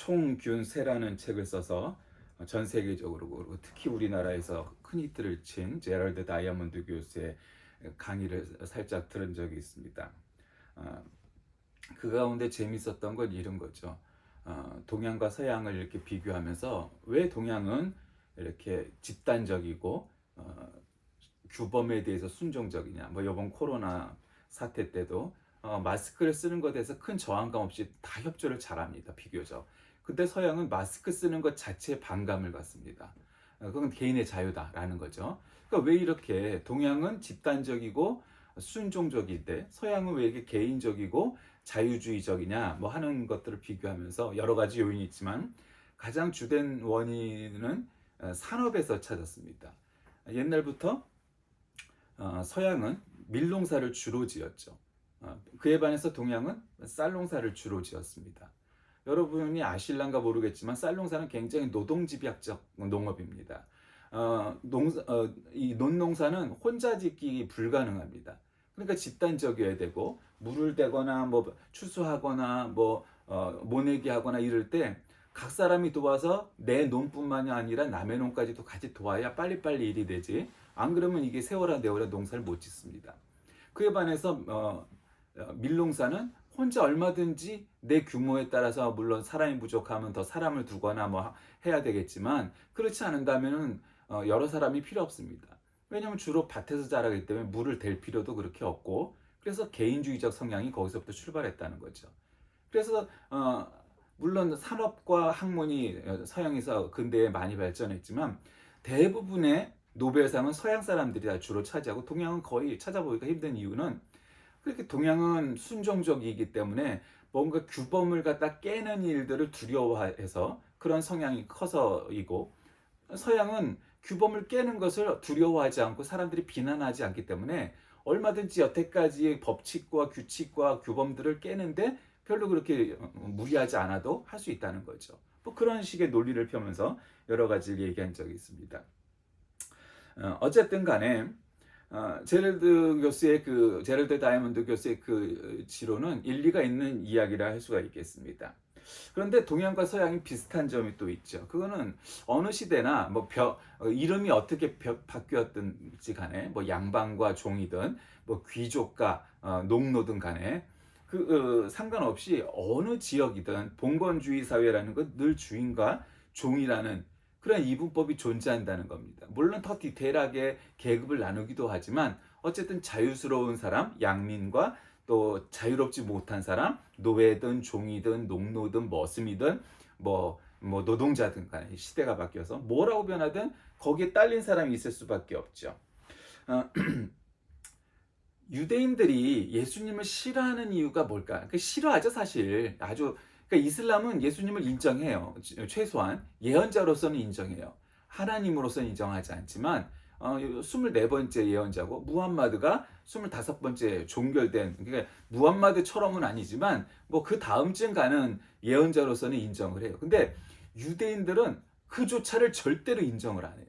총균세라는 책을 써서 전 세계적으로 그리고 특히 우리나라에서 큰 히트를 친 제럴드 다이아몬드 교수의 강의를 살짝 들은 적이 있습니다. 어, 그 가운데 재밌었던 건 이런 거죠. 동양과 서양을 이렇게 비교하면서 왜 동양은 이렇게 집단적이고 규범에 대해서 순종적이냐. 뭐 이번 코로나 사태 때도 마스크를 쓰는 것에 대해서 큰 저항감 없이 다 협조를 잘합니다. 비교적. 근데 서양은 마스크 쓰는 것 자체에 반감을 갖습니다. 그건 개인의 자유다라는 거죠. 그러니까 왜 이렇게 동양은 집단적이고 순종적인데 서양은 왜 이렇게 개인적이고 자유주의적이냐 뭐 하는 것들을 비교하면서 여러 가지 요인이 있지만 가장 주된 원인은 산업에서 찾았습니다. 옛날부터 서양은 밀농사를 주로 지었죠. 그에 반해서 동양은 쌀농사를 주로 지었습니다. 여러분이 아실란가 모르겠지만 쌀농사는 굉장히 노동집약적 농업입니다. 이 논농사는 혼자 짓기 불가능합니다. 그러니까 집단적이어야 되고 물을 대거나 뭐 추수하거나 뭐 모내기 하거나 이럴 때 각 사람이 도와서 내 논뿐만이 아니라 남의 논까지도 같이 도와야 빨리빨리 일이 되지. 안 그러면 이게 세월아 내월아 농사를 못 짓습니다. 그에 반해서 밀농사는 혼자 얼마든지 내 규모에 따라서 물론 사람이 부족하면 더 사람을 두거나 뭐 해야 되겠지만 그렇지 않은다면은 여러 사람이 필요 없습니다. 왜냐하면 주로 밭에서 자라기 때문에 물을 댈 필요도 그렇게 없고 그래서 개인주의적 성향이 거기서부터 출발했다는 거죠. 그래서 물론 산업과 학문이 서양에서 근대에 많이 발전했지만 대부분의 노벨상은 서양 사람들이 다 주로 차지하고 동양은 거의 찾아보기가 힘든 이유는 그렇게 동양은 순종적이기 때문에 뭔가 규범을 갖다 깨는 일들을 두려워해서 그런 성향이 커서이고 서양은 규범을 깨는 것을 두려워하지 않고 사람들이 비난하지 않기 때문에 얼마든지 여태까지의 법칙과 규칙과 규범들을 깨는데 별로 그렇게 무리하지 않아도 할 수 있다는 거죠. 뭐 그런 식의 논리를 펴면서 여러 가지를 얘기한 적이 있습니다. 어쨌든 간에 제럴드 다이아몬드 교수의 그 지론은 일리가 있는 이야기라 할 수가 있겠습니다. 그런데 동양과 서양이 비슷한 점이 또 있죠. 그거는 어느 시대나 뭐 이름이 어떻게 바뀌었든지 간에 뭐 양반과 종이든 뭐 귀족과 농노든 간에 상관없이 어느 지역이든 봉건주의 사회라는 건 늘 주인과 종이라는 그런 이분법이 존재한다는 겁니다. 물론 더 디테일하게 계급을 나누기도 하지만 어쨌든 자유스러운 사람, 양민과 또 자유롭지 못한 사람, 노예든 종이든 농노든 머슴이든 뭐 노동자든 간에 시대가 바뀌어서 뭐라고 변하든 거기에 딸린 사람이 있을 수밖에 없죠. 유대인들이 예수님을 싫어하는 이유가 뭘까? 싫어하죠, 사실. 그러니까 이슬람은 예수님을 인정해요. 최소한 예언자로서는 인정해요. 하나님으로서는 인정하지 않지만 24번째 예언자고 무함마드가 25번째 종결된 그러니까 무함마드처럼은 아니지만 뭐 그 다음쯤 가는 예언자로서는 인정을 해요. 근데 유대인들은 그조차를 절대로 인정을 안 해요.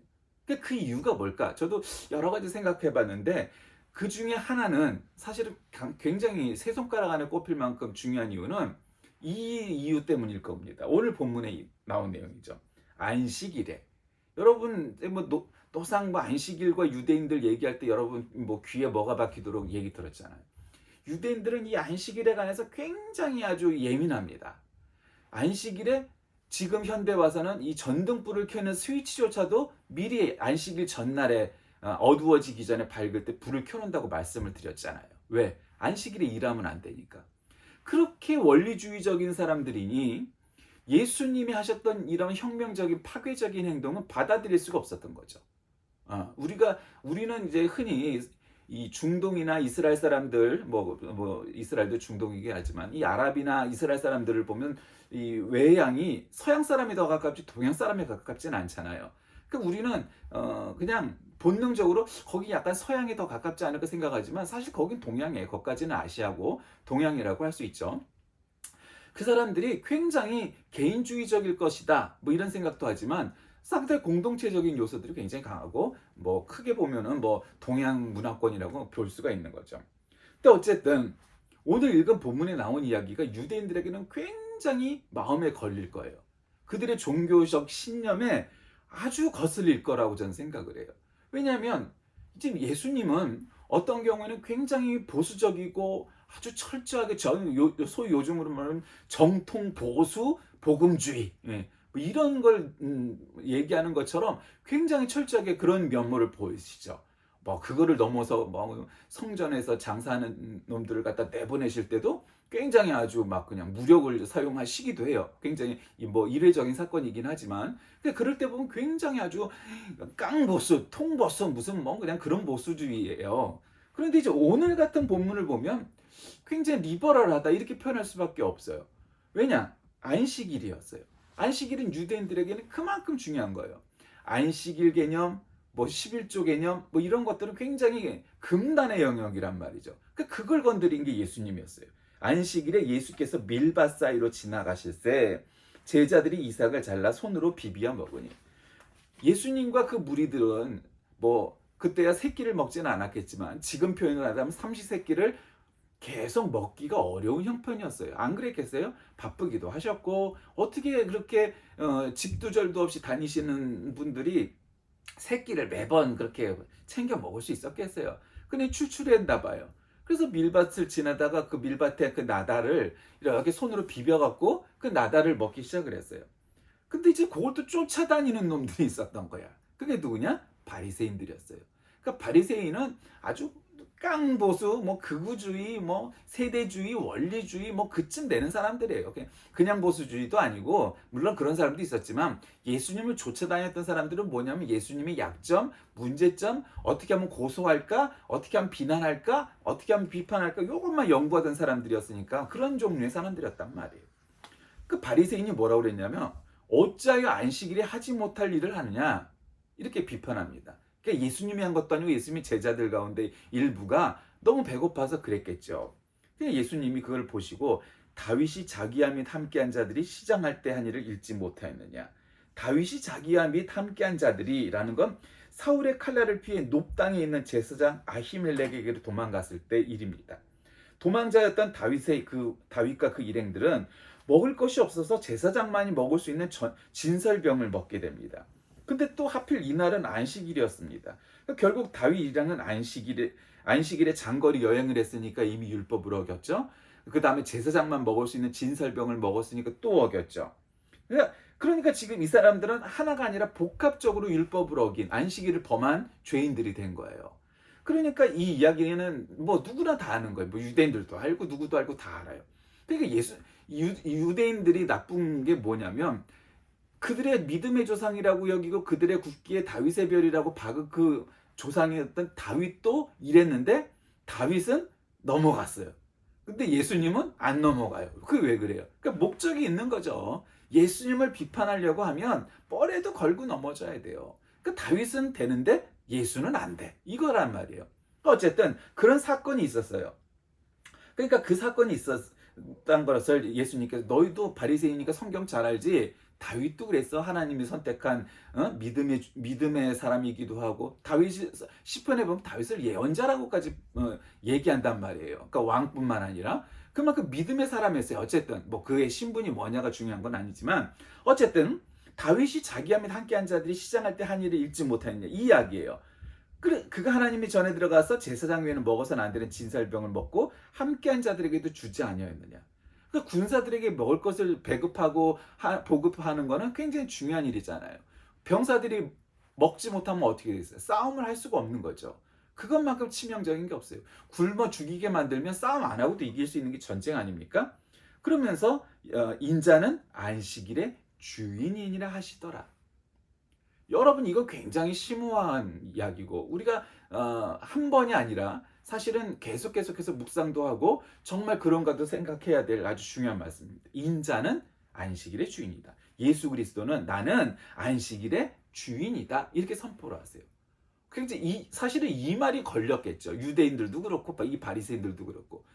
그 이유가 뭘까? 저도 여러 가지 생각해 봤는데 그 중에 하나는 사실은 굉장히 세 손가락 안에 꼽힐 만큼 중요한 이유는 이 이유 때문일 겁니다. 오늘 본문에 나온 내용이죠. 안식일에 여러분 뭐 노상 뭐 안식일과 유대인들 얘기할 때 여러분 뭐 귀에 뭐가 박히도록 얘기 들었잖아요. 유대인들은 이 안식일에 관해서 굉장히 아주 예민합니다. 안식일에 지금 현대 와서는 이 전등불을 켜는 스위치조차도 미리 안식일 전날에 어두워지기 전에 밝을 때 불을 켜놓는다고 말씀을 드렸잖아요. 왜? 안식일에 일하면 안 되니까. 그렇게 원리주의적인 사람들이니 예수님이 하셨던 이런 혁명적인 파괴적인 행동은 받아들일 수가 없었던 거죠. 우리는 이제 흔히 이 중동이나 이스라엘 사람들, 이스라엘도 중동이긴 하지만 이 아랍이나 이스라엘 사람들을 보면 이 외양이 서양 사람이 더 가깝지 동양 사람이 가깝지는 않잖아요. 그러니까 우리는 그냥 본능적으로 거기 약간 서양에 더 가깝지 않을까 생각하지만 사실 거긴 동양이에요. 거기까지는 아시아고 동양이라고 할 수 있죠. 그 사람들이 굉장히 개인주의적일 것이다 뭐 이런 생각도 하지만 상당히 공동체적인 요소들이 굉장히 강하고 뭐 크게 보면은 뭐 동양 문화권이라고 볼 수가 있는 거죠. 근데 어쨌든 오늘 읽은 본문에 나온 이야기가 유대인들에게는 굉장히 마음에 걸릴 거예요. 그들의 종교적 신념에 아주 거슬릴 거라고 저는 생각을 해요. 왜냐하면 지금 예수님은 어떤 경우에는 굉장히 보수적이고 아주 철저하게 소위 요즘으로 말하면 정통 보수 복음주의, 뭐 이런 걸 얘기하는 것처럼 굉장히 철저하게 그런 면모를 보이시죠. 뭐 그거를 넘어서 뭐 성전에서 장사하는 놈들을 갖다 내보내실 때도 굉장히 아주 막 그냥 무력을 사용하시기도 해요. 굉장히 뭐 이례적인 사건이긴 하지만 그럴 때 보면 굉장히 아주 깡보수, 통보수 무슨 뭐 그냥 그런 보수주의예요. 그런데 이제 오늘 같은 본문을 보면 굉장히 리버럴하다 이렇게 표현할 수밖에 없어요. 왜냐? 안식일이었어요. 안식일은 유대인들에게는 그만큼 중요한 거예요. 안식일 개념, 뭐 11조 개념, 뭐 이런 것들은 굉장히 금단의 영역이란 말이죠. 그걸 건드린 게 예수님이었어요. 안식일에 예수께서 밀밭 사이로 지나가실 때 제자들이 이삭을 잘라 손으로 비비어 먹으니, 예수님과 그 무리들은 뭐 그때야 새끼를 먹지는 않았겠지만 지금 표현을 하자면 삼시세끼를 계속 먹기가 어려운 형편이었어요. 안 그랬겠어요? 바쁘기도 하셨고 어떻게 그렇게 집도 절도 없이 다니시는 분들이 새끼를 매번 그렇게 챙겨 먹을 수 있었겠어요? 근데 출출했나 봐요. 그래서 밀밭을 지나다가 그 밀밭에 그 나달을 이렇게 손으로 비벼갖고 그 나달을 먹기 시작을 했어요. 근데 이제 그걸 또 쫓아다니는 놈들이 있었던 거야. 그게 누구냐? 바리새인들이었어요. 그러니까 바리새인은 아주 깡보수, 뭐 극우주의, 뭐 세대주의, 원리주의, 뭐 그쯤 되는 사람들이에요. 그냥 보수주의도 아니고 물론 그런 사람도 있었지만 예수님을 쫓아다녔던 사람들은 뭐냐면 예수님의 약점, 문제점, 어떻게 하면 고소할까, 어떻게 하면 비난할까, 어떻게 하면 비판할까 이것만 연구하던 사람들이었으니까 그런 종류의 사람들이었단 말이에요. 그 바리새인이 뭐라고 그랬냐면 어찌하여 안식일에 하지 못할 일을 하느냐 이렇게 비판합니다. 그러니까 예수님이 한 것도 아니고 예수님의 제자들 가운데 일부가 너무 배고파서 그랬겠죠. 그러니까 예수님이 그걸 보시고 다윗이 자기와 및 함께한 자들이 시장할 때 한 일을 잊지 못하였느냐. 다윗이 자기와 및 함께한 자들이라는 건 사울의 칼날을 피해 높당에 있는 제사장 아히멜렉에게로 도망갔을 때 일입니다. 도망자였던 다윗과 그 일행들은 먹을 것이 없어서 제사장만이 먹을 수 있는 진설병을 먹게 됩니다. 근데 또 하필 이날은 안식일이었습니다. 결국 다윗 일행은 안식일에 장거리 여행을 했으니까 이미 율법을 어겼죠. 그 다음에 제사장만 먹을 수 있는 진설병을 먹었으니까 또 어겼죠. 그러니까 지금 이 사람들은 하나가 아니라 복합적으로 율법을 어긴 안식일을 범한 죄인들이 된 거예요. 그러니까 이 이야기는 뭐 누구나 다 아는 거예요. 뭐 유대인들도 알고 누구도 알고 다 알아요. 그러니까 유대인들이 나쁜 게 뭐냐면 그들의 믿음의 조상이라고 여기고 그들의 국기에 다윗의 별이라고 그 조상이었던 다윗도 이랬는데 다윗은 넘어갔어요. 근데 예수님은 안 넘어가요. 그게 왜 그래요? 그러니까 목적이 있는 거죠. 예수님을 비판하려고 하면 뻘에도 걸고 넘어져야 돼요. 그러니까 다윗은 되는데 예수는 안 돼. 이거란 말이에요. 어쨌든 그런 사건이 있었어요. 그러니까 그 사건이 있었던 것을 예수님께서 너희도 바리새인이니까 성경 잘 알지? 다윗도 그랬어. 하나님이 선택한 믿음의 사람이기도 하고 다윗이 시편에 보면 다윗을 예언자라고까지 얘기한단 말이에요. 그러니까 왕뿐만 아니라 그만큼 믿음의 사람이었어요. 어쨌든 뭐 그의 신분이 뭐냐가 중요한 건 아니지만 어쨌든 다윗이 자기와 및 함께한 자들이 시장할 때 한 일을 잊지 못했냐 이 이야기예요. 그가 하나님이 전에 들어가서 제사장 외에는 먹어서는 안 되는 진설병을 먹고 함께한 자들에게도 주지 아니하였느냐. 그 군사들에게 먹을 것을 배급하고 보급하는 거는 굉장히 중요한 일이잖아요. 병사들이 먹지 못하면 어떻게 되겠어요? 싸움을 할 수가 없는 거죠. 그것만큼 치명적인 게 없어요. 굶어 죽이게 만들면 싸움 안 하고도 이길 수 있는 게 전쟁 아닙니까? 그러면서 인자는 안식일의 주인이니라 하시더라. 여러분 이거 굉장히 심오한 이야기고 우리가 한 번이 아니라 사실은 계속해서 묵상도 하고 정말 그런가도 생각해야 될 아주 중요한 말씀입니다. 인자는 안식일의 주인이다. 예수 그리스도는 나는 안식일의 주인이다. 이렇게 선포를 하세요. 굉장히 사실은 이 말이 걸렸겠죠. 유대인들도 그렇고 이 바리새인들도 그렇고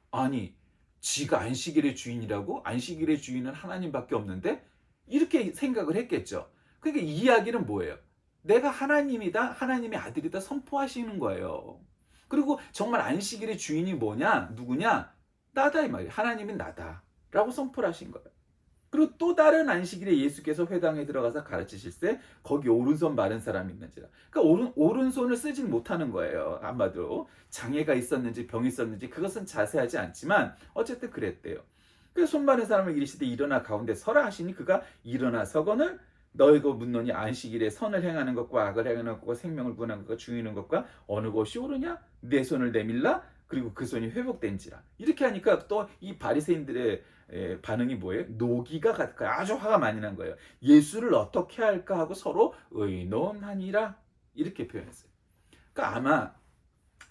아니 지가 안식일의 주인이라고? 안식일의 주인은 하나님밖에 없는데? 이렇게 생각을 했겠죠. 그러니까 이 이야기는 뭐예요? 내가 하나님이다, 하나님의 아들이다 선포하시는 거예요. 그리고 정말 안식일의 주인이 뭐냐? 누구냐? 나다 이 말이에요. 하나님은 나다 라고 선포를 하신 거예요. 그리고 또 다른 안식일에 예수께서 회당에 들어가서 가르치실세 거기 오른손 마른 사람이 있는지라. 그러니까 오른손을 쓰진 못하는 거예요. 한마디로 장애가 있었는지 병이 있었는지 그것은 자세하지 않지만 어쨌든 그랬대요. 그래서 손 마른 사람을 이르시되 일어나 가운데 서라 하시니 그가 일어나 서거늘 너희가 묻노니 안식일에 선을 행하는 것과 악을 행하는 것과 생명을 구하는 것과 죽이는 것과 어느 것이 옳으냐? 내 손을 내밀라. 그리고 그 손이 회복된지라. 이렇게 하니까 또 이 바리새인들의 반응이 뭐예요? 노기가 가득해요. 아주 화가 많이 난 거예요. 예수를 어떻게 할까 하고 서로 의논하니라. 이렇게 표현했어요. 그러니까 아마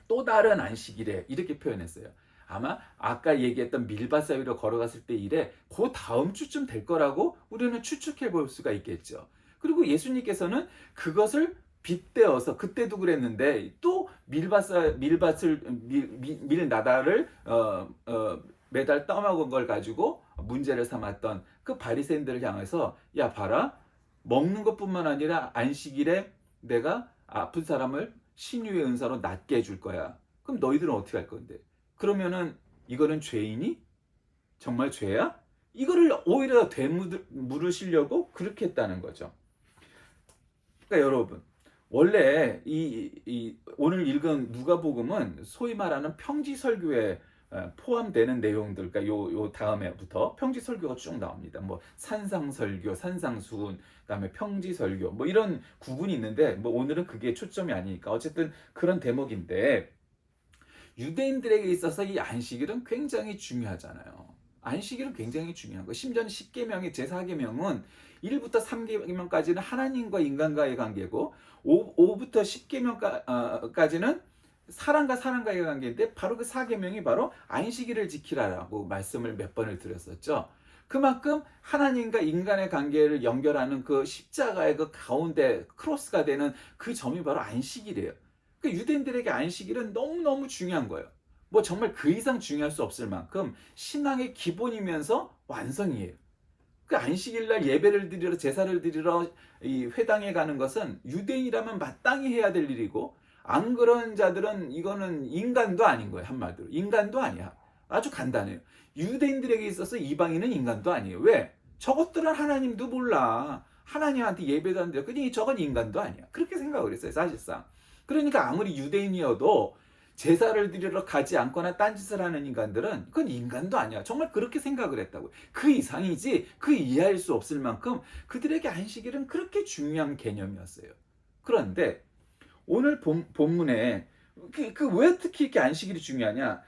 또 다른 안식일에 이렇게 표현했어요. 아마 아까 얘기했던 밀밭 사이로 걸어갔을 때 일에 그 다음 주쯤 될 거라고 우리는 추측해 볼 수가 있겠죠. 그리고 예수님께서는 그것을 빗대어서 그때도 그랬는데 또 밀밭을 밀나다를 매달 떠먹은 걸 가지고 문제를 삼았던 그 바리새인들을 향해서 야 봐라 먹는 것뿐만 아니라 안식일에 내가 아픈 사람을 신유의 은사로 낫게 해줄 거야. 그럼 너희들은 어떻게 할 건데? 그러면은 이거는 죄이니? 정말 죄야? 이거를 오히려 되물으시려고 그렇게 했다는 거죠. 그러니까 여러분 원래 오늘 읽은 누가복음은 소위 말하는 평지 설교에 포함되는 내용들, 그러니까 요 다음에부터 평지 설교가 쭉 나옵니다. 뭐 산상설교, 산상수훈, 그다음에 평지 설교, 뭐 이런 구분이 있는데 뭐 오늘은 그게 초점이 아니니까 어쨌든 그런 대목인데 유대인들에게 있어서 이 안식일은 굉장히 중요하잖아요. 안식일은 굉장히 중요한 거. 심지어는 10계명의 제4계명은 1부터 3계명까지는 하나님과 인간과의 관계고 5부터 10계명까지는 사람과 사람과의 관계인데 바로 그 4계명이 바로 안식일을 지키라라고 말씀을 몇 번을 드렸었죠. 그만큼 하나님과 인간의 관계를 연결하는 그 십자가의 그 가운데 크로스가 되는 그 점이 바로 안식일이에요. 그 유대인들에게 안식일은 너무너무 중요한 거예요. 뭐 정말 그 이상 중요할 수 없을 만큼 신앙의 기본이면서 완성이에요. 그 안식일 날 예배를 드리러 제사를 드리러 이 회당에 가는 것은 유대인이라면 마땅히 해야 될 일이고 안 그런 자들은 이거는 인간도 아닌 거예요. 한마디로 인간도 아니야. 아주 간단해요. 유대인들에게 있어서 이방인은 인간도 아니에요. 왜? 저것들은 하나님도 몰라. 하나님한테 예배도 안 드려. 그러니 저건 인간도 아니야. 그렇게 생각을 했어요. 사실상. 그러니까 아무리 유대인이어도 제사를 드리러 가지 않거나 딴짓을 하는 인간들은 그건 인간도 아니야. 정말 그렇게 생각을 했다고요. 그 이상이지 그 이하일 수 없을 만큼 그들에게 안식일은 그렇게 중요한 개념이었어요. 그런데 오늘 본문에 왜 특히 이렇게 안식일이 중요하냐?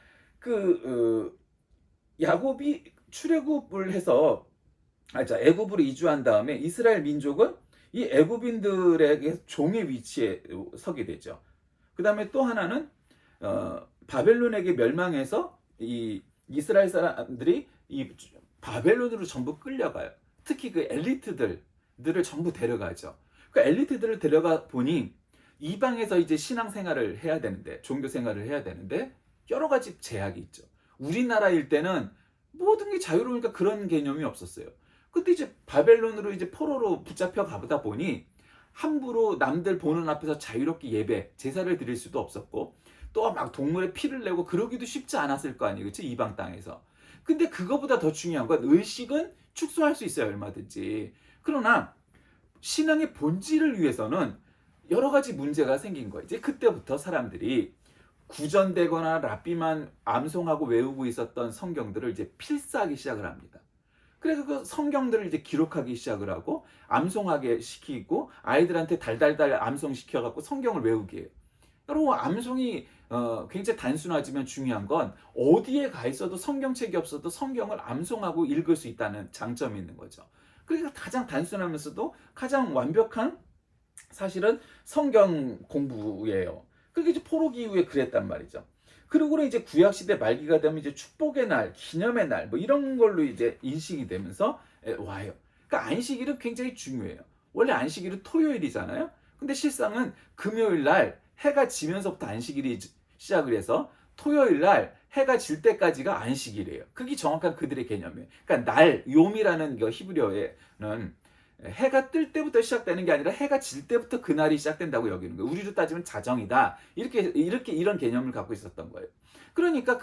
야곱이 출애굽을 해서 애굽으로 이주한 다음에 이스라엘 민족은 이 애굽인들에게 종의 위치에 서게 되죠. 그 다음에 또 하나는 바벨론에게 멸망해서 이 이스라엘 사람들이 이 바벨론으로 전부 끌려가요. 특히 그 엘리트들을 전부 데려가죠. 그 엘리트들을 데려가 보니 이방에서 이제 신앙생활을 해야 되는데 종교 생활을 해야 되는데 여러 가지 제약이 있죠. 우리나라일 때는 모든 게 자유로우니까 그런 개념이 없었어요. 근데 이제 바벨론으로 이제 포로로 붙잡혀 가보다 보니 함부로 남들 보는 앞에서 자유롭게 예배, 제사를 드릴 수도 없었고 또 막 동물의 피를 내고 그러기도 쉽지 않았을 거 아니에요. 그치? 이방 땅에서. 근데 그거보다 더 중요한 건 의식은 축소할 수 있어요. 얼마든지. 그러나 신앙의 본질을 위해서는 여러 가지 문제가 생긴 거예요. 이제 그때부터 사람들이 구전되거나 랍비만 암송하고 외우고 있었던 성경들을 이제 필사하기 시작을 합니다. 그래서 그 성경들을 이제 기록하기 시작을 하고 암송하게 시키고 아이들한테 달달달 암송시켜갖고 성경을 외우게 해요. 여러분 암송이 굉장히 단순하지만 중요한 건 어디에 가 있어도 성경책이 없어도 성경을 암송하고 읽을 수 있다는 장점이 있는 거죠. 그러니까 가장 단순하면서도 가장 완벽한 사실은 성경 공부예요. 그게 이제 포로기 이후에 그랬단 말이죠. 그리고는 이제 구약시대 말기가 되면 이제 축복의 날, 기념의 날, 뭐 이런 걸로 이제 인식이 되면서 와요. 그러니까 안식일은 굉장히 중요해요. 원래 안식일은 토요일이잖아요. 근데 실상은 금요일 날 해가 지면서부터 안식일이 시작을 해서 토요일 날 해가 질 때까지가 안식일이에요. 그게 정확한 그들의 개념이에요. 그러니까 날, 요미라는 거 히브리어에는 해가 뜰 때부터 시작되는 게 아니라 해가 질 때부터 그날이 시작된다고 여기는 거예요. 우리로 따지면 자정이다. 이런 개념을 갖고 있었던 거예요. 그러니까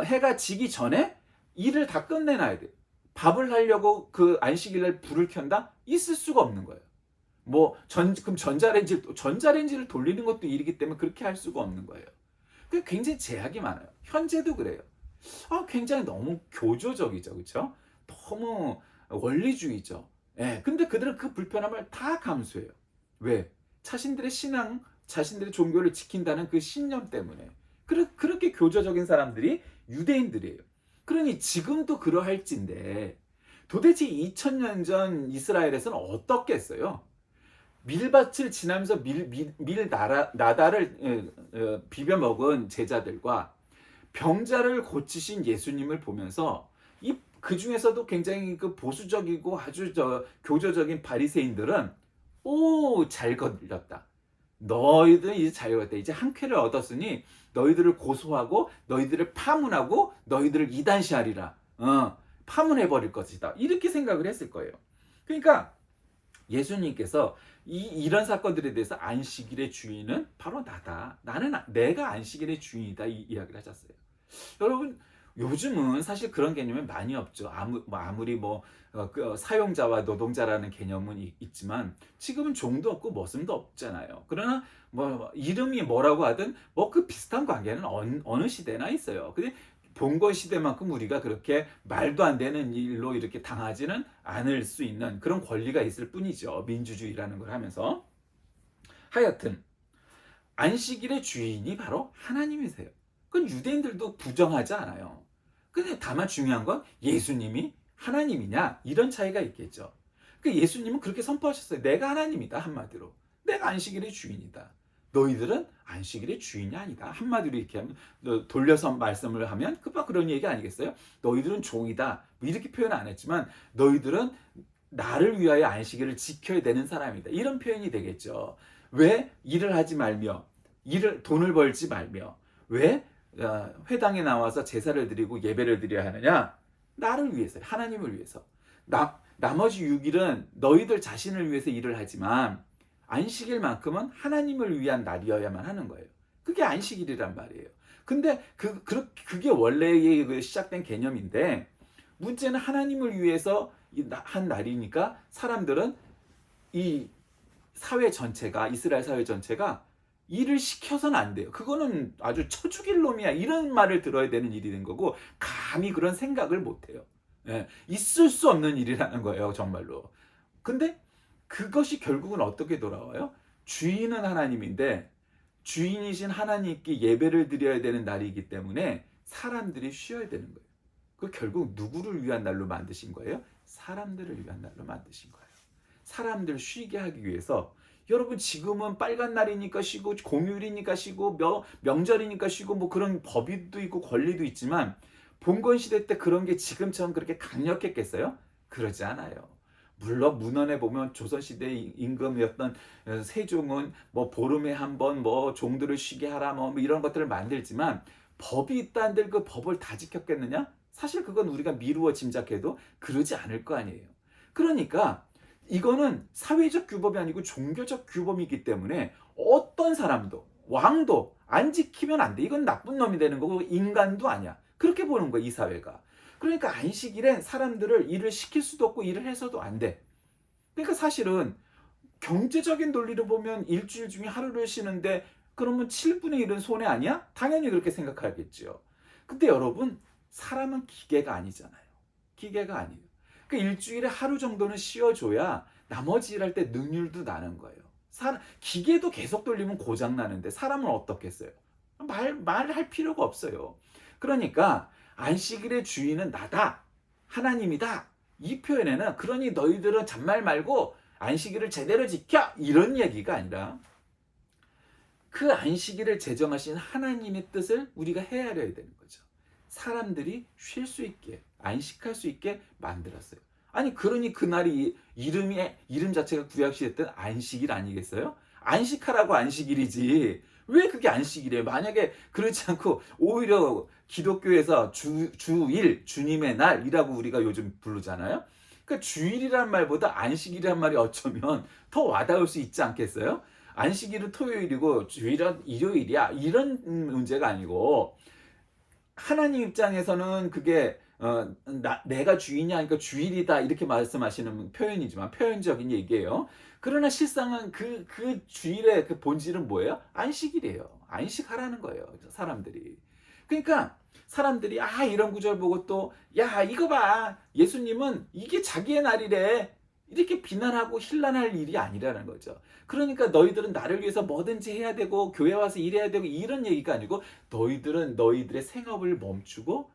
해가 지기 전에 일을 다 끝내놔야 돼. 밥을 하려고 그 안식일날 불을 켠다? 있을 수가 없는 거예요. 그럼 전자레인지를 돌리는 것도 일이기 때문에 그렇게 할 수가 없는 거예요. 그 굉장히 제약이 많아요. 현재도 그래요. 굉장히 너무 교조적이죠. 그렇죠? 너무 원리주의죠. 예. 근데 그들은 그 불편함을 다 감수해요. 왜? 자신들의 신앙, 자신들의 종교를 지킨다는 그 신념 때문에. 그렇게 교조적인 사람들이 유대인들이에요. 그러니 지금도 그러할진데 도대체 2000년 전 이스라엘에서는 어떻겠어요? 밀밭을 지나면서 나다를 비벼 먹은 제자들과 병자를 고치신 예수님을 보면서 그 중에서도 굉장히 그 보수적이고 아주 교조적인 바리새인들은 잘 걸렸다. 너희들 이제 잘 걸렸다. 이제 한 쾌를 얻었으니 너희들을 고소하고 너희들을 파문하고 너희들을 이단시하리라. 파문해 버릴 것이다. 이렇게 생각을 했을 거예요. 그러니까 예수님께서 이런 사건들에 대해서 안식일의 주인은 바로 나다. 내가 안식일의 주인이다. 이 이야기를 하셨어요. 여러분, 요즘은 사실 그런 개념이 많이 없죠. 아무리 사용자와 노동자라는 개념은 있지만 지금은 종도 없고 머슴도 없잖아요. 그러나 이름이 뭐라고 하든 그 비슷한 관계는 어느 시대나 있어요. 근데 봉건 시대만큼 우리가 그렇게 말도 안 되는 일로 이렇게 당하지는 않을 수 있는 그런 권리가 있을 뿐이죠. 민주주의라는 걸 하면서. 하여튼 안식일의 주인이 바로 하나님이세요. 그건 유대인들도 부정하지 않아요. 근데 다만 중요한 건 예수님이 하나님이냐 이런 차이가 있겠죠. 그 예수님은 그렇게 선포하셨어요. 내가 하나님이다. 한마디로. 내가 안식일의 주인이다. 너희들은 안식일의 주인이 아니다. 한마디로 이렇게 하면 돌려서 말씀을 하면 그런 얘기 아니겠어요? 너희들은 종이다. 이렇게 표현 안 했지만 너희들은 나를 위하여 안식일을 지켜야 되는 사람이다. 이런 표현이 되겠죠. 왜 일을 하지 말며 돈을 벌지 말며 왜 회당에 나와서 제사를 드리고 예배를 드려야 하느냐? 나를 위해서, 하나님을 위해서. 나머지 6일은 너희들 자신을 위해서 일을 하지만 안식일만큼은 하나님을 위한 날이어야만 하는 거예요. 그게 안식일이란 말이에요. 근데 그게 원래 시작된 개념인데 문제는 하나님을 위해서 한 날이니까 사람들은 이 사회 전체가, 이스라엘 사회 전체가 일을 시켜서는 안 돼요. 그거는 아주 쳐 죽일 놈이야. 이런 말을 들어야 되는 일이 된 거고 감히 그런 생각을 못 해요. 예, 있을 수 없는 일이라는 거예요. 정말로. 근데 그것이 결국은 어떻게 돌아와요? 주인은 하나님인데 주인이신 하나님께 예배를 드려야 되는 날이기 때문에 사람들이 쉬어야 되는 거예요. 그 결국 누구를 위한 날로 만드신 거예요? 사람들을 위한 날로 만드신 거예요. 사람들 쉬게 하기 위해서. 여러분, 지금은 빨간 날이니까 쉬고 공휴일이니까 쉬고 명절이니까 쉬고 그런 법이도 있고 권리도 있지만 봉건 시대 때 그런 게 지금처럼 그렇게 강력했겠어요? 그러지 않아요. 물론 문헌에 보면 조선시대 임금이었던 세종은 보름에 한 번 종들을 쉬게 하라 이런 것들을 만들지만 법이 있다는데 그 법을 다 지켰겠느냐? 사실 그건 우리가 미루어 짐작해도 그러지 않을 거 아니에요. 그러니까 이거는 사회적 규범이 아니고 종교적 규범이기 때문에 어떤 사람도 왕도 안 지키면 안 돼. 이건 나쁜 놈이 되는 거고 인간도 아니야. 그렇게 보는 거야, 이 사회가. 그러니까 안식일엔 사람들을 일을 시킬 수도 없고 일을 해서도 안 돼. 그러니까 사실은 경제적인 논리로 보면 일주일 중에 하루를 쉬는데 그러면 7분의 1은 손해 아니야? 당연히 그렇게 생각하겠죠. 근데 여러분, 사람은 기계가 아니잖아요. 기계가 아니에요. 그러니까 일주일에 하루 정도는 쉬어줘야 나머지 일할 때 능률도 나는 거예요. 기계도 계속 돌리면 고장 나는데 사람은 어떻겠어요? 말할 필요가 없어요. 그러니까 안식일의 주인은 나다. 하나님이다. 이 표현에는 그러니 너희들은 잔말 말고 안식일을 제대로 지켜. 이런 얘기가 아니라 그 안식일을 제정하신 하나님의 뜻을 우리가 헤아려야 되는 거죠. 사람들이 쉴 수 있게, 안식할 수 있게 만들었어요. 아니, 그러니 그날이 이름 자체가 구약시대 때는 안식일 아니겠어요? 안식하라고 안식일이지. 왜 그게 안식일이에요? 만약에 그렇지 않고 오히려 기독교에서 주일, 주님의 날이라고 우리가 요즘 부르잖아요. 그러니까 주일이란 말보다 안식일이란 말이 어쩌면 더 와닿을 수 있지 않겠어요? 안식일은 토요일이고 주일은 일요일이야. 이런 문제가 아니고 하나님 입장에서는 그게 내가 주인이야 하니까 주일이다 이렇게 말씀하시는 표현이지만 표현적인 얘기예요. 그러나 실상은 그 주일의 그 본질은 뭐예요? 안식이래요. 안식하라는 거예요. 사람들이. 그러니까 사람들이 이런 구절 보고 또 야 이거 봐 예수님은 이게 자기의 날이래 이렇게 비난하고 힐난할 일이 아니라는 거죠. 그러니까 너희들은 나를 위해서 뭐든지 해야 되고 교회 와서 일해야 되고 이런 얘기가 아니고 너희들은 너희들의 생업을 멈추고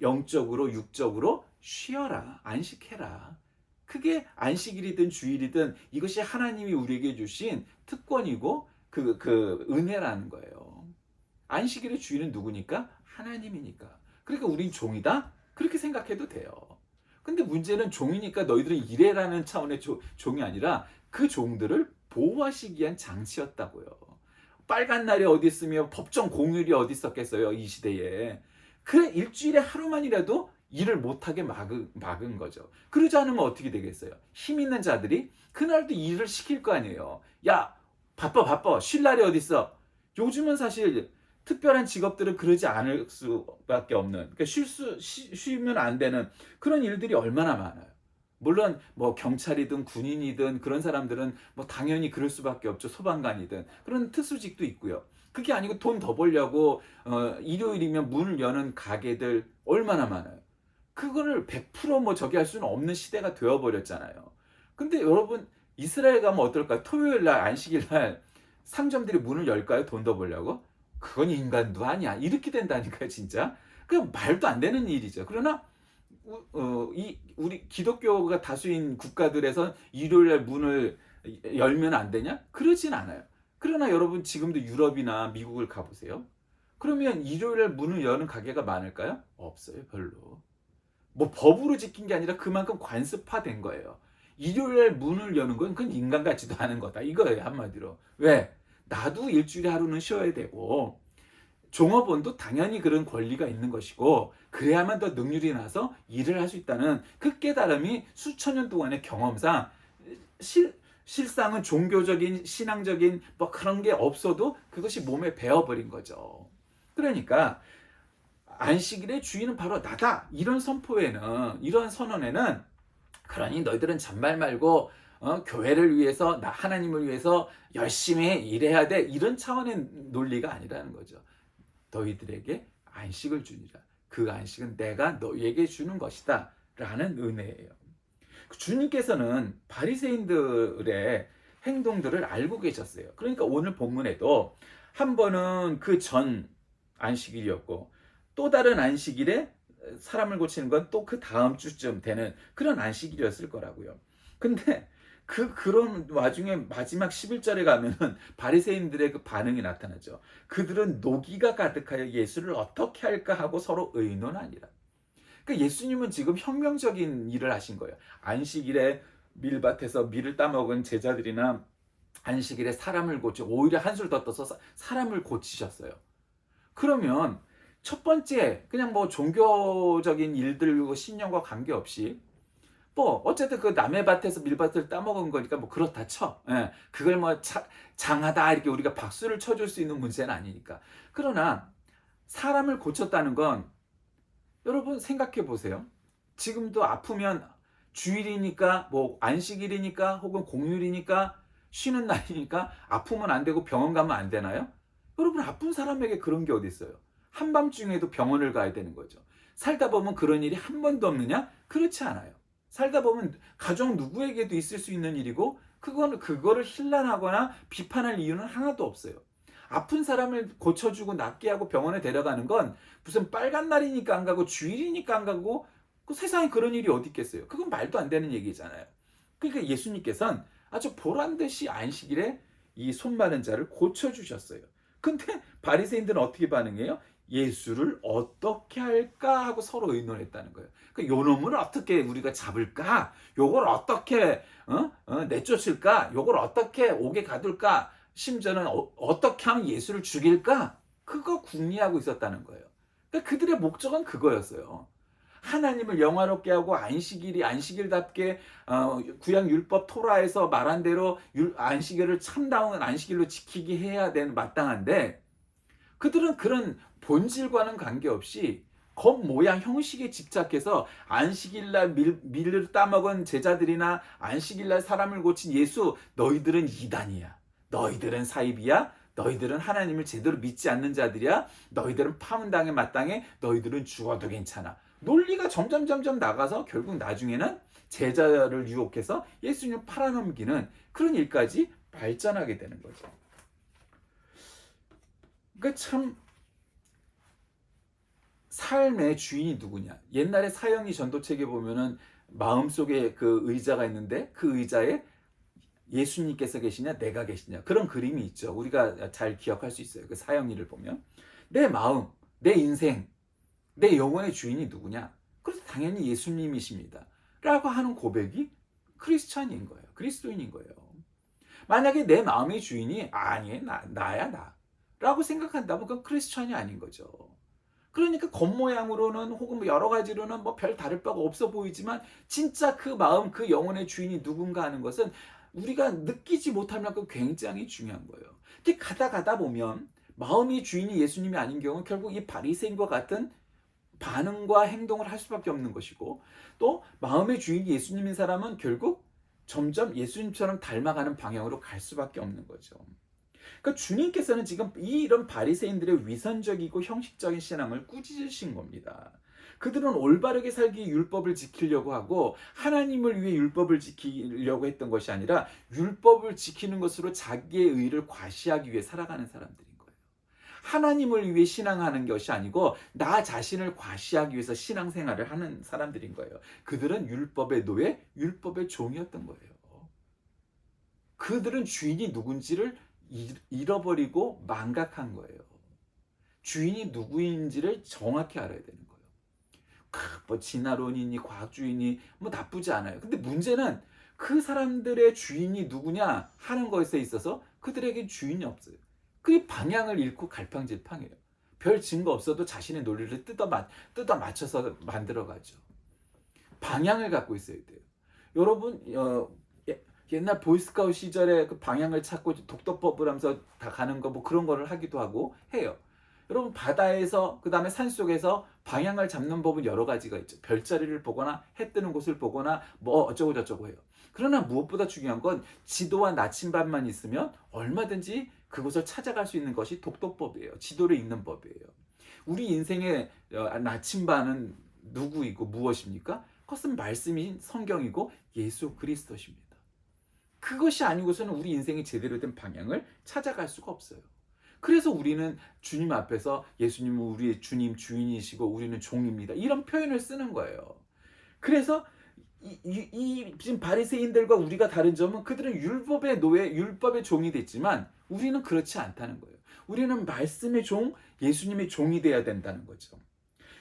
영적으로 육적으로 쉬어라. 안식해라. 그게 안식일이든 주일이든 이것이 하나님이 우리에게 주신 특권이고 그 은혜라는 거예요. 안식일의 주인은 누구니까? 하나님이니까. 그러니까 우린 종이다? 그렇게 생각해도 돼요. 근데 문제는 종이니까 너희들은 일해라는 차원의 종이 아니라 그 종들을 보호하시기 위한 장치였다고요. 빨간 날이 어디 있으며 법정 공휴일이 어디 있었겠어요, 이 시대에. 그래, 일주일에 하루만이라도 일을 못하게 막은 거죠. 그러지 않으면 어떻게 되겠어요? 힘 있는 자들이 그날도 일을 시킬 거 아니에요. 야, 바빠. 쉴 날이 어디 있어? 요즘은 사실 특별한 직업들은 그러지 않을 수밖에 없는, 그러니까 쉬면 안 되는 그런 일들이 얼마나 많아요. 물론 뭐 경찰이든 군인이든 그런 사람들은 뭐 당연히 그럴 수밖에 없죠. 소방관이든 그런 특수직도 있고요. 그게 아니고 돈 더 벌려고 일요일이면 문을 여는 가게들 얼마나 많아요. 그거를 100%뭐 저기 할 수는 없는 시대가 되어버렸잖아요. 근데 여러분 이스라엘 가면 어떨까요? 토요일 날 안식일 날 상점들이 문을 열까요? 돈 더 벌려고? 그건 인간도 아니야. 이렇게 된다니까요, 진짜. 그 말도 안 되는 일이죠. 그러나 우리 기독교가 다수인 국가들에서 일요일날 문을 열면 안 되냐? 그러진 않아요. 그러나 여러분 지금도 유럽이나 미국을 가보세요. 그러면 일요일날 문을 여는 가게가 많을까요? 없어요, 별로. 뭐 법으로 지킨 게 아니라 그만큼 관습화된 거예요. 일요일날 문을 여는 건 그건 인간 같지도 않은 거다. 이거예요, 한마디로. 왜? 나도 일주일에 하루는 쉬어야 되고 종업원도 당연히 그런 권리가 있는 것이고 그래야만 더 능률이 나서 일을 할 수 있다는 그 깨달음이 수천 년 동안의 경험상 실상은 종교적인 신앙적인 뭐 그런 게 없어도 그것이 몸에 배어버린 거죠. 그러니까 안식일의 주인은 바로 나다. 이런 선포에는, 이런 선언에는 그러니 너희들은 잔말 말고 교회를 위해서 하나님을 위해서 열심히 일해야 돼 이런 차원의 논리가 아니라는 거죠. 너희들에게 안식을 주니라. 그 안식은 내가 너희에게 주는 것이다 라는 은혜예요. 주님께서는 바리새인들의 행동들을 알고 계셨어요. 그러니까 오늘 본문에도 한 번은 그 전 안식일이었고 또 다른 안식일에 사람을 고치는 건 또 그 다음 주쯤 되는 그런 안식일이었을 거라고요. 근데 그런 와중에 마지막 11절에 가면은 바리새인들의 그 반응이 나타나죠. 그들은 노기가 가득하여 예수를 어떻게 할까 하고 서로 의논하니라. 그러니까 예수님은 지금 혁명적인 일을 하신 거예요. 안식일에 밀밭에서 밀을 따먹은 제자들이나 안식일에 사람을 오히려 한술 더 떠서 사람을 고치셨어요. 그러면 첫 번째 그냥 뭐 종교적인 일들과 신념과 관계없이 뭐 어쨌든 그 남의 밭에서 밀밭을 따먹은 거니까 뭐 그렇다 쳐. 예, 그걸 뭐 장하다 이렇게 우리가 박수를 쳐줄 수 있는 문제는 아니니까. 그러나 사람을 고쳤다는 건 여러분 생각해 보세요. 지금도 아프면 주일이니까 뭐 안식일이니까 혹은 공휴일이니까 쉬는 날이니까 아프면 안 되고 병원 가면 안 되나요? 여러분 아픈 사람에게 그런 게 어디 있어요? 한밤중에도 병원을 가야 되는 거죠. 살다 보면 그런 일이 한 번도 없느냐? 그렇지 않아요. 살다 보면 가족 누구에게도 있을 수 있는 일이고 그거를 힐난하거나 비판할 이유는 하나도 없어요. 아픈 사람을 고쳐주고 낫게 하고 병원에 데려가는 건 무슨 빨간 날이니까 안 가고 주일이니까 안 가고 그 세상에 그런 일이 어디 있겠어요. 그건 말도 안 되는 얘기잖아요. 그러니까 예수님께서는 아주 보란듯이 안식일에 이 손 마른 자를 고쳐주셨어요. 근데 바리새인들은 어떻게 반응해요? 예수를 어떻게 할까 하고 서로 의논했다는 거예요. 그 요놈을 어떻게 우리가 잡을까? 요걸 어떻게 내쫓을까? 요걸 어떻게 옥에 가둘까? 심지어는 어떻게 하면 예수를 죽일까? 그거 궁리하고 있었다는 거예요. 그러니까 그들의 목적은 그거였어요. 하나님을 영화롭게 하고 안식일답게 구약 율법 토라에서 말한 대로 안식일을 참다운 안식일로 지키게 해야 되는 마땅한데 그들은 그런 본질과는 관계없이 겉모양 형식에 집착해서 안식일날 밀을 따먹은 제자들이나 안식일날 사람을 고친 예수, 너희들은 이단이야. 너희들은 사이비야. 너희들은 하나님을 제대로 믿지 않는 자들이야. 너희들은 파문당해 마땅해. 너희들은 죽어도 괜찮아. 논리가 점점 나가서 결국 나중에는 제자를 유혹해서 예수님을 팔아넘기는 그런 일까지 발전하게 되는 거죠. 그러니까 참 삶의 주인이 누구냐. 옛날에 사형리 전도책에 보면은 마음속에 그 의자가 있는데 그 의자에 예수님께서 계시냐 내가 계시냐 그런 그림이 있죠. 우리가 잘 기억할 수 있어요. 그 사형리를 보면 내 마음, 내 인생, 내 영혼의 주인이 누구냐. 그래서 당연히 예수님이십니다. 라고 하는 고백이 크리스찬인 거예요. 그리스도인인 거예요. 만약에 내 마음의 주인이 아니 나야 나 라고 생각한다면 그건 크리스찬이 아닌 거죠. 그러니까 겉모양으로는 혹은 뭐 여러 가지로는 뭐 별 다를 바가 없어 보이지만 진짜 그 마음, 그 영혼의 주인이 누군가 하는 것은 우리가 느끼지 못할 만큼 굉장히 중요한 거예요. 이렇게 가다 보면 마음의 주인이 예수님이 아닌 경우는 결국 이 바리새인과 같은 반응과 행동을 할 수밖에 없는 것이고 또 마음의 주인이 예수님인 사람은 결국 점점 예수님처럼 닮아가는 방향으로 갈 수밖에 없는 거죠. 그러니까 주님께서는 지금 이런 바리새인들의 위선적이고 형식적인 신앙을 꾸짖으신 겁니다. 그들은 올바르게 살기 위해 율법을 지키려고 하고 하나님을 위해 율법을 지키려고 했던 것이 아니라 율법을 지키는 것으로 자기의 의를 과시하기 위해 살아가는 사람들인 거예요. 하나님을 위해 신앙하는 것이 아니고 나 자신을 과시하기 위해서 신앙생활을 하는 사람들인 거예요. 그들은 율법의 노예, 율법의 종이었던 거예요. 그들은 주인이 누군지를 잃어버리고 망각한 거예요. 주인이 누구인지를 정확히 알아야 되는 거예요. 뭐 진화론이니 과학주의니 뭐 나쁘지 않아요. 근데 문제는 그 사람들의 주인이 누구냐 하는 것에 있어서 그들에게 주인이 없어요. 그 방향을 잃고 갈팡질팡해요. 별 증거 없어도 자신의 논리를 뜯어 맞춰서 만들어가죠. 방향을 갖고 있어야 돼요. 여러분 옛날 보이스카우트 시절에 그 방향을 찾고 독도법을 하면서 다 가는 거 뭐 그런 거를 하기도 하고 해요. 여러분 바다에서 그 다음에 산속에서 방향을 잡는 법은 여러 가지가 있죠. 별자리를 보거나 해 뜨는 곳을 보거나 뭐 어쩌고 저쩌고 해요. 그러나 무엇보다 중요한 건 지도와 나침반만 있으면 얼마든지 그곳을 찾아갈 수 있는 것이 독도법이에요. 지도를 읽는 법이에요. 우리 인생의 나침반은 누구이고 무엇입니까? 그것은 말씀인 성경이고 예수 그리스도십니다. 그것이 아니고서는 우리 인생이 제대로 된 방향을 찾아갈 수가 없어요. 그래서 우리는 주님 앞에서 예수님은 우리의 주님 주인이시고 우리는 종입니다. 이런 표현을 쓰는 거예요. 그래서 지금 바리새인들과 우리가 다른 점은 그들은 율법의 노예, 율법의 종이 됐지만 우리는 그렇지 않다는 거예요. 우리는 말씀의 종, 예수님의 종이 되어야 된다는 거죠.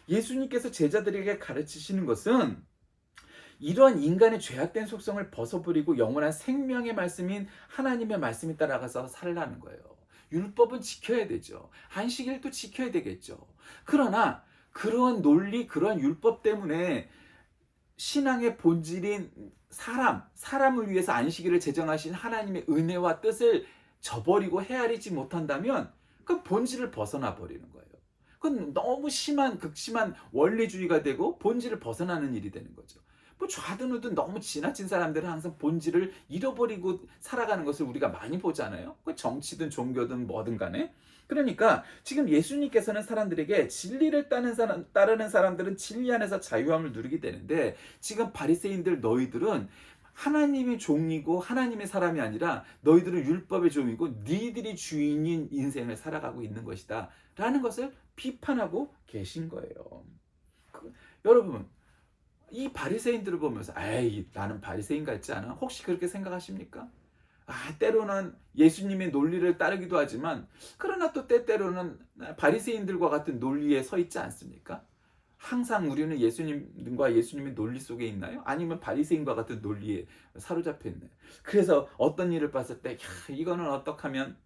예수님께서 제자들에게 가르치시는 것은 이러한 인간의 죄악된 속성을 벗어버리고 영원한 생명의 말씀인 하나님의 말씀에 따라가서 살라는 거예요. 율법은 지켜야 되죠. 안식일도 지켜야 되겠죠. 그러나 그러한 논리, 그러한 율법 때문에 신앙의 본질인 사람을 위해서 안식일을 제정하신 하나님의 은혜와 뜻을 저버리고 헤아리지 못한다면 그 본질을 벗어나 버리는 거예요. 그건 너무 극심한 원리주의가 되고 본질을 벗어나는 일이 되는 거죠. 뭐 좌든 우든 너무 지나친 사람들은 항상 본질을 잃어버리고 살아가는 것을 우리가 많이 보잖아요. 그 정치든 종교든 뭐든 간에. 그러니까 지금 예수님께서는 사람들에게 진리를 따르는 사람들은 진리 안에서 자유함을 누리게 되는데 지금 바리새인들 너희들은 하나님의 종이고 하나님의 사람이 아니라 너희들은 율법의 종이고 너희들이 주인인 인생을 살아가고 있는 것이다 라는 것을 비판하고 계신 거예요. 여러분 이 바리새인들을 보면서 에이 나는 바리새인 같지 않아? 혹시 그렇게 생각하십니까? 때로는 예수님의 논리를 따르기도 하지만 그러나 또 때때로는 바리새인들과 같은 논리에 서 있지 않습니까? 항상 우리는 예수님의 논리 속에 있나요? 아니면 바리새인과 같은 논리에 사로잡혀 있나요? 그래서 어떤 일을 봤을 때 이거는 어떻게 하면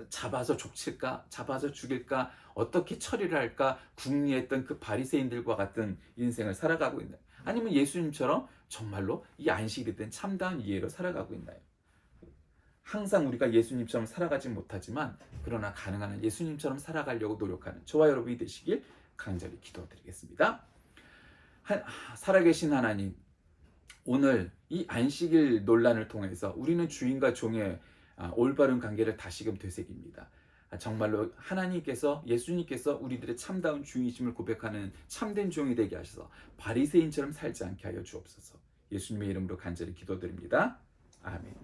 잡아서 족칠까? 잡아서 죽일까? 어떻게 처리를 할까? 궁리했던 그 바리새인들과 같은 인생을 살아가고 있나요? 아니면 예수님처럼 정말로 이 안식일에 된 참다운 이해로 살아가고 있나요? 항상 우리가 예수님처럼 살아가지 못하지만 그러나 가능한 한 예수님처럼 살아가려고 노력하는 저와 여러분이 되시길 간절히 기도드리겠습니다. 살아계신 하나님, 오늘 이 안식일 논란을 통해서 우리는 주인과 종의 올바른 관계를 다시금 되새깁니다. 정말로 하나님께서, 예수님께서 우리들의 참다운 주인이심을 고백하는 참된 종이 되게 하셔서 바리새인처럼 살지 않게 하여 주옵소서. 예수님의 이름으로 간절히 기도드립니다. 아멘.